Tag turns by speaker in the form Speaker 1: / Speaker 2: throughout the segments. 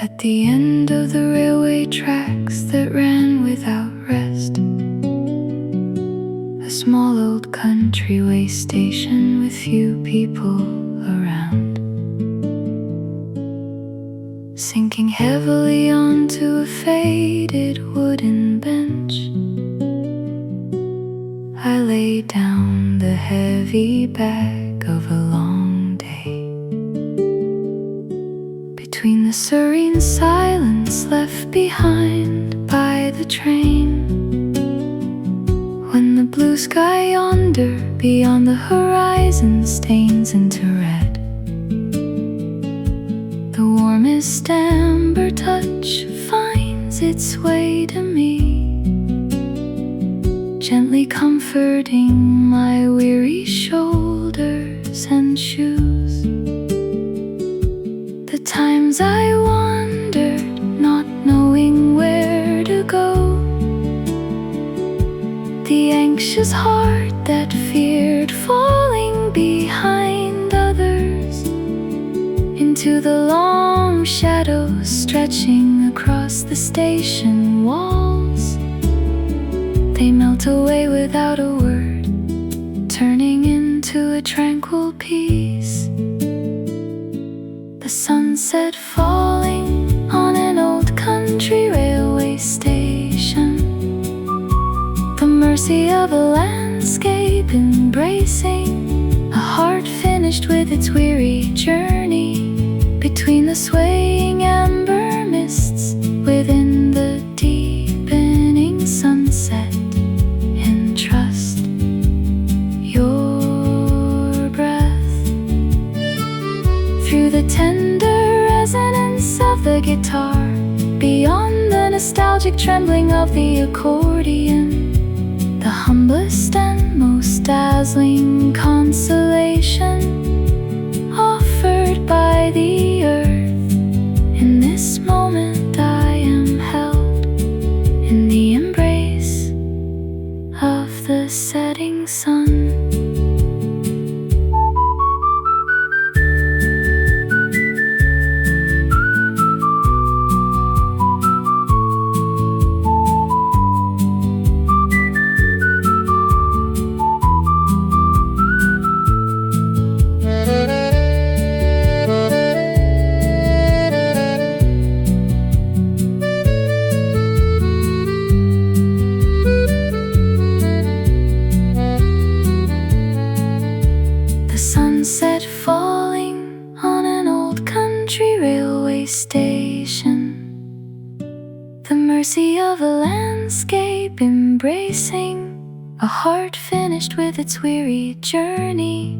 Speaker 1: At the end of the railway tracks that ran without rest, a small old countryway station with few people around, sinking heavily onto a faded wooden bench. I lay down the heavy bag of a long day, between the serene silence left behind by the train. When the blue sky yonder beyond the horizon stains into red, the warmest amber touch finds its way to me, gently comforting my weary shoulders and shoes. The times I wandered, not knowing where to go, the anxious heart that feared falling behind others, into the long shadows stretching across the station walls. They melt away without a word, turning into a tranquil peace. The sunset falling on an old country railway station, the mercy of a landscape embracing a heart finished with its weary journey, between the swaying amber mists within the deepening sunset. Entrust your breath through the tender resonance of the guitar, beyond the nostalgic trembling of the accordion. The humblest and most dazzling consolation offered by the earth. In this moment I am held in the embrace of the setting sun. Sunset falling on an old country railway station, the mercy of a landscape embracing a heart finished with its weary journey,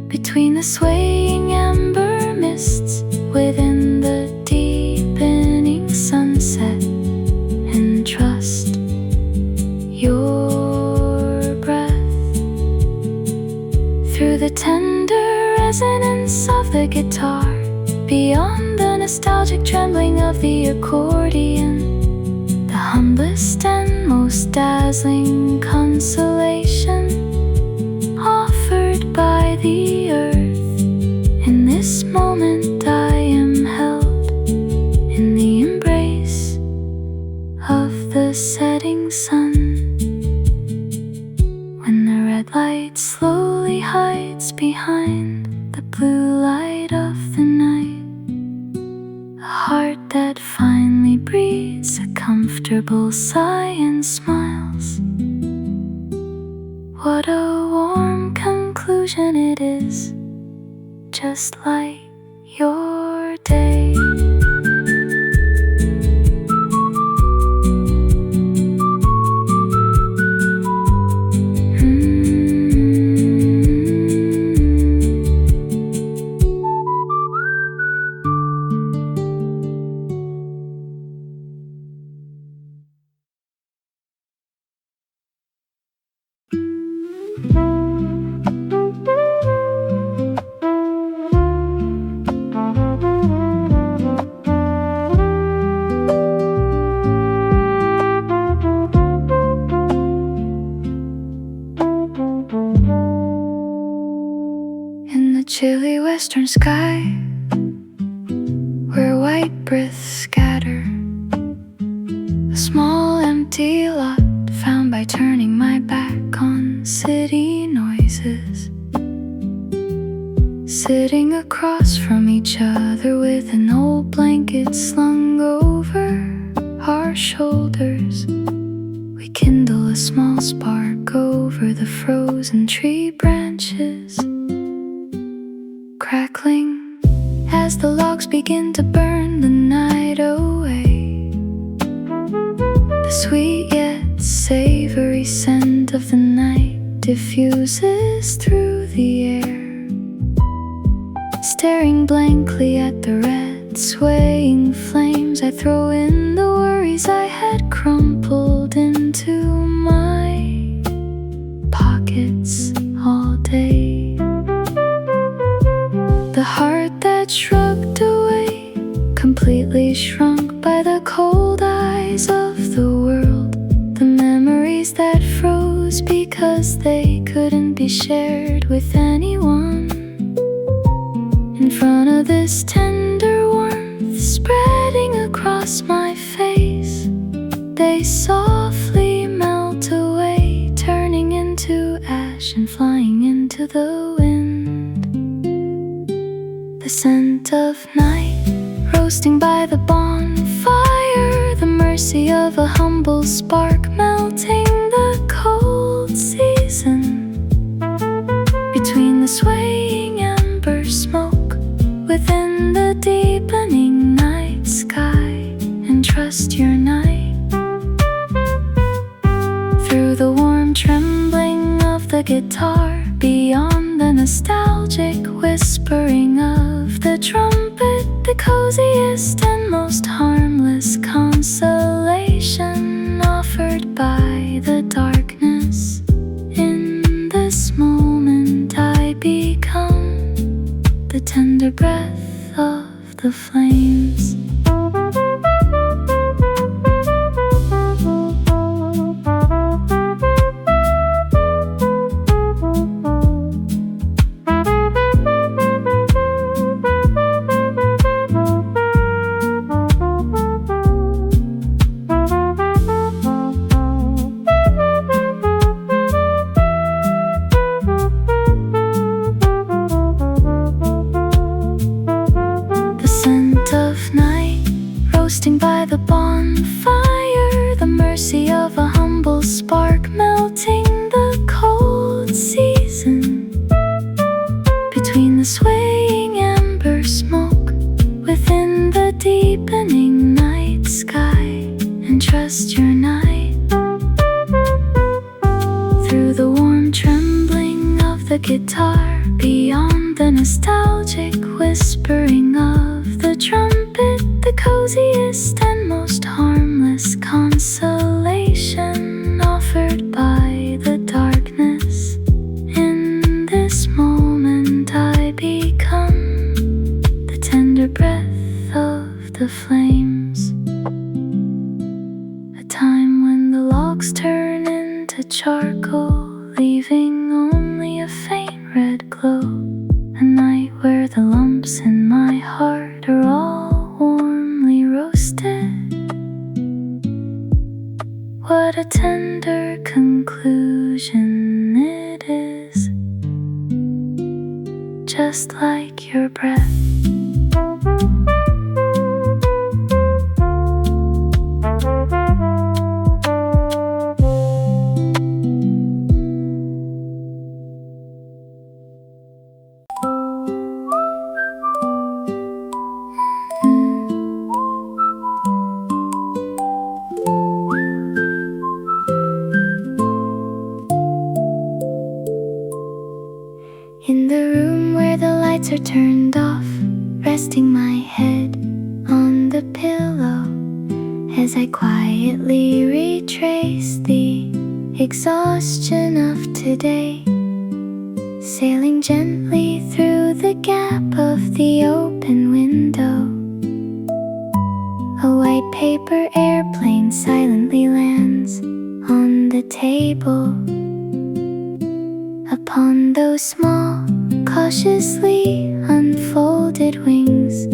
Speaker 1: between the swaying amber mists within the deepening sunset. Entrust your breath through the tender resonance of the guitar, beyond the nostalgic trembling of the accordion. The humblest and most dazzling consolation offered by the earth. In this moment I am held in the embrace of the setting sun. When the red light slowly hides behind the blue light of the night, a heart that finally breathes a comfortable sigh and smiles. What a warm conclusion it is, just like your day. In the chilly western sky, where white breath scatter. A small empty lot found by turning my back on city noises. Sitting across from each other with an old blanket slung over our shoulders, we kindle a small spark over the frozen tree branches, crackling as the logs begin to burn the night away. The sweet yet savory scent of the night diffuses through the air. Staring blankly at the red swaying flames, I throw in the worries I had crumpled into my pockets all day. The heart that shrugged away, completely shrunk by the cold eyes of the world. The memories that froze because they couldn't be shared with anyone. In front of this tender warmth spreading across my face, they softly melt away, turning into ash and flying into the wind. The scent of night roasting by the bonfire, the mercy of a humble spark melting the cold season. Between the swaying ember smoke within the deepening night sky, entrust your night. Through the warm trembling of the guitar, beyond the nostalgic whispering of the trumpet, the coziest and most harmless consolation offered by the darkness. In this moment I become the tender breath of the flames. Roasting by the bonfire, the mercy of a humble spark melting the cold season. Between the swaying ember smoke within the deepening night sky, entrust your night. Through the warm trembling of the guitar, beyond the nostalgic whispering of the trumpet, the coziest and most harmless consolation offered by the darkness. In this moment I become the tender breath of the flames. A time when the logs turn into charcoal, leaving only a faint red glow. A night where the lumps in my heart are all warmly roasted. What a tender conclusion it is, just like your breath. In the room where the lights are turned off, resting my head on the pillow as I quietly retrace the exhaustion of today, sailing gently through the gap of the open window. A white paper airplane silently lands on the table. Upon those small, cautiously unfolded wings,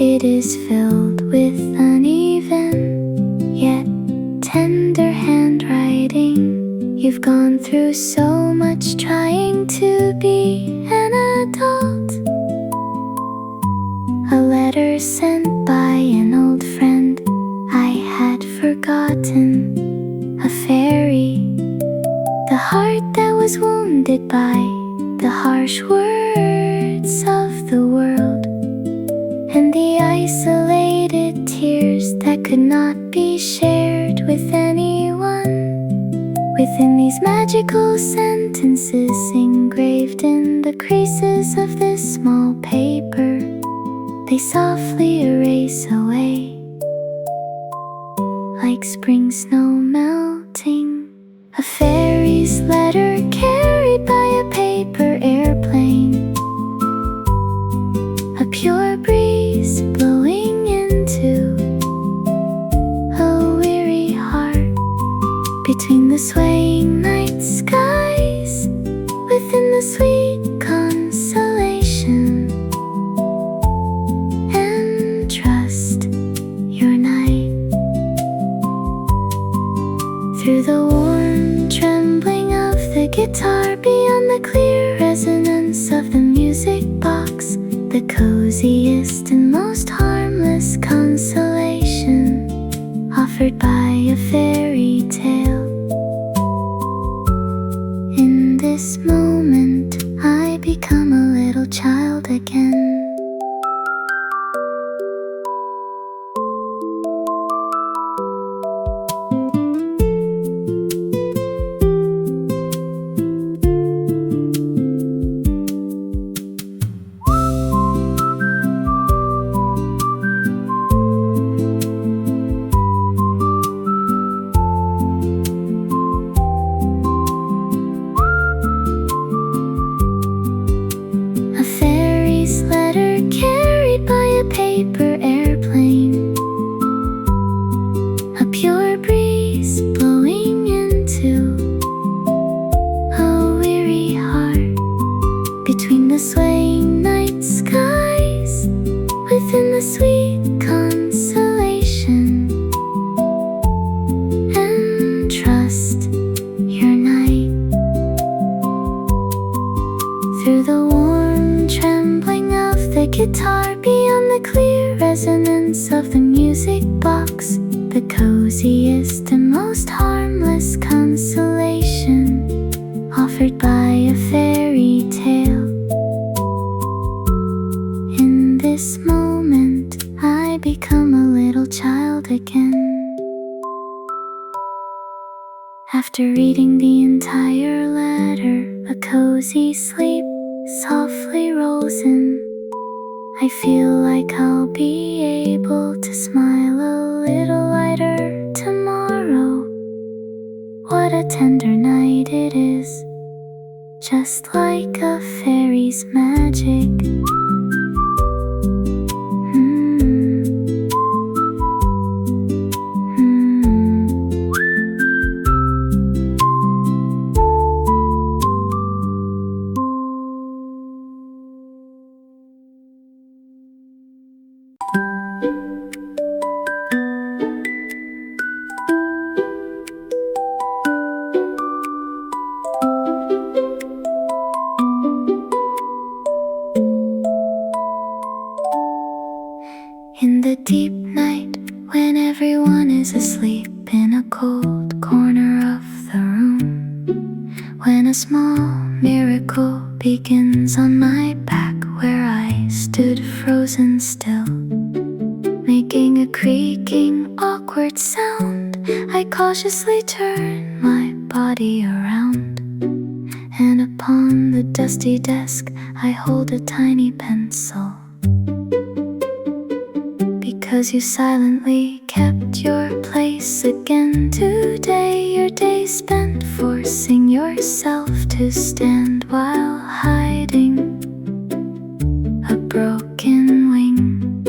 Speaker 1: It is filled with uneven yet tender handwriting. You've gone through so much trying to be an adult. A letter sent by an old friend I had forgotten. A fairy, the heart that was wounded by the harsh words of the world, and the isolated tears that could not be shared with anyone. Within these magical sentences engraved in the creases of this small paper, they softly erase away like spring snow melting. A fairy's letter carried by a paper airplane. A pure breeze blowing into a weary heart. Between the swaying night skies, within the sweet consolation. And trust your night. Through the warm trembling of the guitar, beyond the clear resonance of the music box, the coziest and most harmless consolation offered by a fairy tale. In this moment, I become a little child again. Paper airplane, a pure breeze blowing into a weary heart. Between the swaying night skies, within the sweet consolation. And trust your night. Through the warm trembling of the guitar, beyond the clear resonance of the music box, the coziest and most harmless consolation offered by a fairy tale. In this moment, I become a little child again. After reading the entire letter, a cozy sleep softly rolls in. I feel like I'll be able to smile a little lighter tomorrow. What a tender night it is, just like a fairy's magic. In the deep night, when everyone is asleep in a cold corner of the room, when a small miracle begins on my back where I stood frozen still, making a creaking, awkward sound, I cautiously turn my body around, and upon the dusty desk I hold a tiny pencil. Because you silently kept your place again today, your day spent forcing yourself to stand while hiding a broken wing.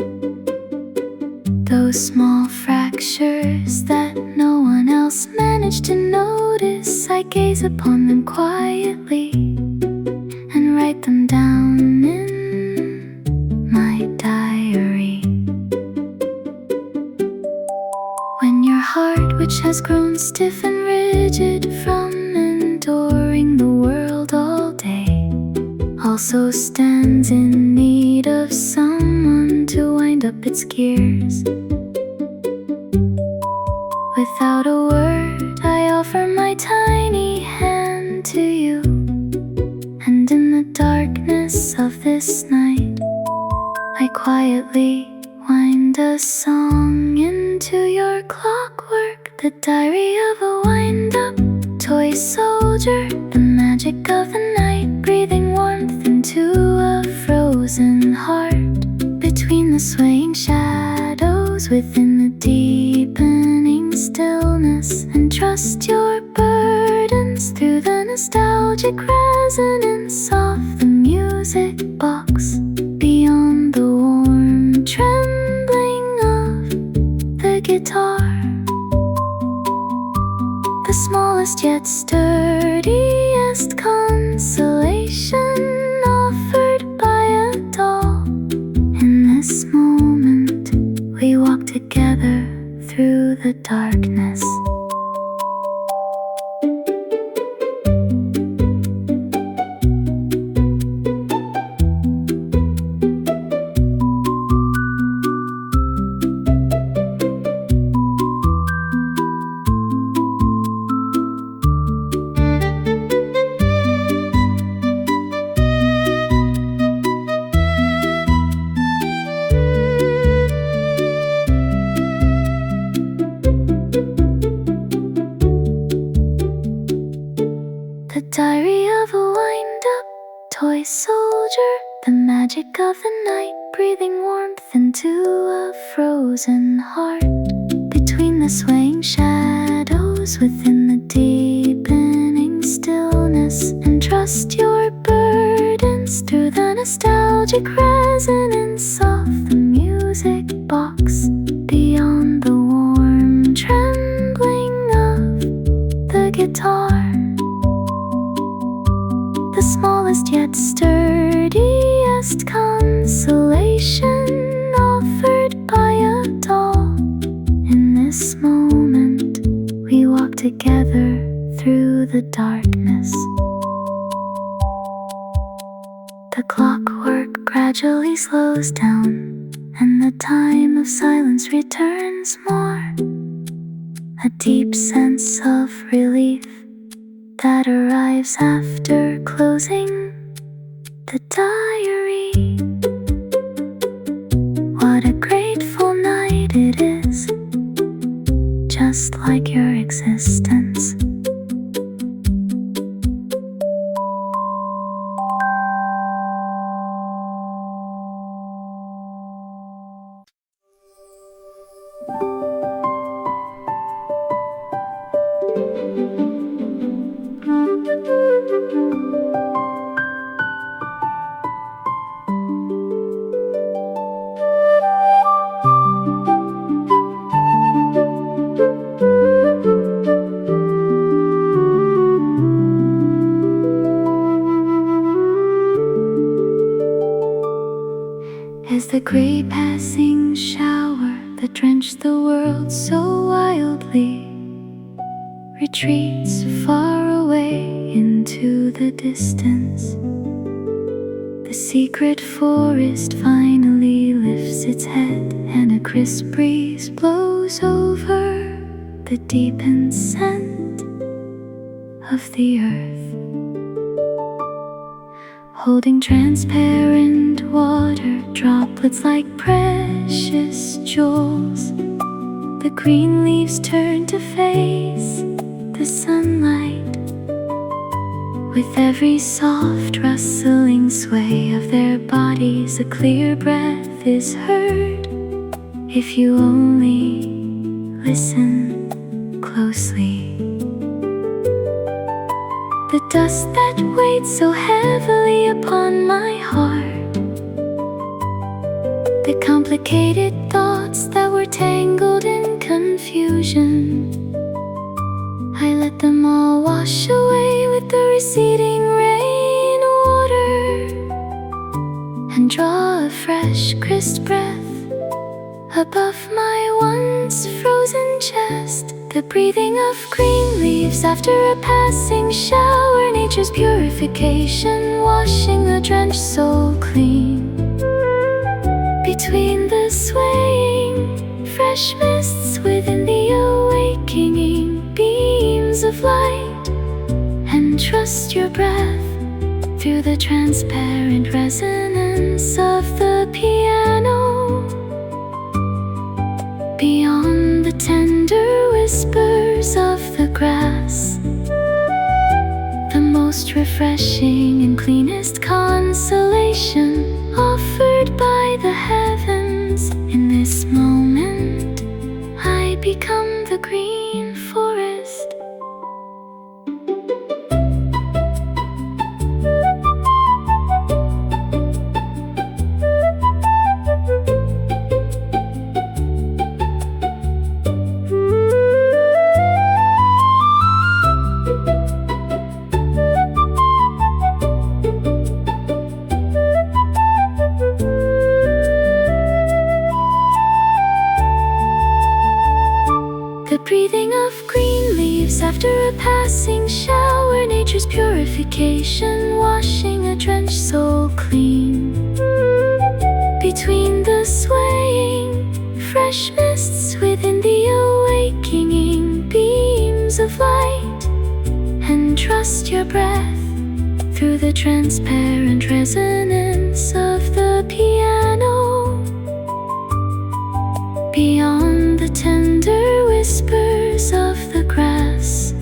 Speaker 1: Those small fractures that no one else managed to notice, I gaze upon them quietly and write them down in my diary. has grown stiff and rigid from enduring the world all day, also stands in need of someone to wind up its gears. Without a word, I offer my tiny hand to you, and in the darkness of this night, I quietly wind a song into your clockwork, the diary of a wind-up toy soldier, the magic of the night, breathing warmth into a frozen heart, between the swaying shadows, within the deepening stillness, and trust your burdens through the nostalgic resonance of the music box, beyond the warm trembling of the guitar. The smallest yet sturdiest consolation offered by a doll. In this moment, we walk together through the darkness. The diary of a wind-up toy soldier, the magic of the night, breathing warmth into a frozen heart, between the swaying shadows, within the deepening stillness, and trust your burdens through the nostalgic resonance of the music box, beyond the warm trembling of the guitar. The smallest yet sturdiest consolation offered by a doll. In this moment, we walk together through the darkness. The clockwork gradually slows down, and the time of silence returns more. A deep sense of relief that arrives after closing the diary. What a grateful night it is, just like your existence. As the gray passing shower that drenched the world so wildly retreats far away into the distance, the secret forest finally lifts its head, and a crisp breeze blows over the deepened scent of the earth. Holding transparent water droplets like precious jewels, the green leaves turn to face the sunlight. With every soft rustling sway of their bodies, a clear breath is heard, if you only listen closely. The dust that weighed so heavily upon my heart, the complicated thoughts that were tangled in confusion, I let them all wash away with the receding rain water, and draw a fresh, crisp breath above my once frozen chest. The breathing of green leaves after a passing shower, nature's purification, washing the drenched soul clean. Between the swaying, fresh mists within the awakening beams of light, and trust your breath through the transparent resonance of the piano. Beyond the tender whispers of the grass, the most refreshing and cleanest consolation offered by the heavens. In this moment, I become the green forest. The breathing of green leaves after a passing shower, nature's purification, washing a drenched soul clean. Between the swaying, fresh mists within the awakening beams of light, and trust your breath through the transparent resonance of the piano. Beyond the tender whispers of the grass,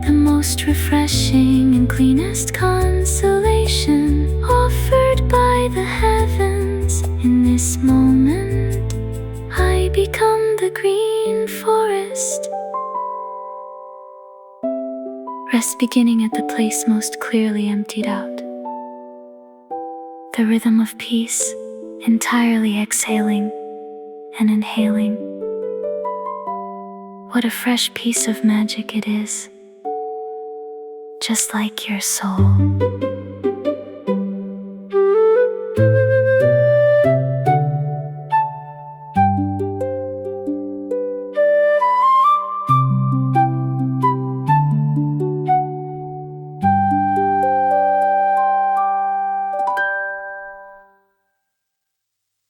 Speaker 1: the most refreshing and cleanest consolation offered by the heavens. In this moment, I become the green forest. Rest beginning at the place most clearly emptied out. The rhythm of peace, entirely exhaling and inhaling. What a fresh piece of magic it is, just like your soul.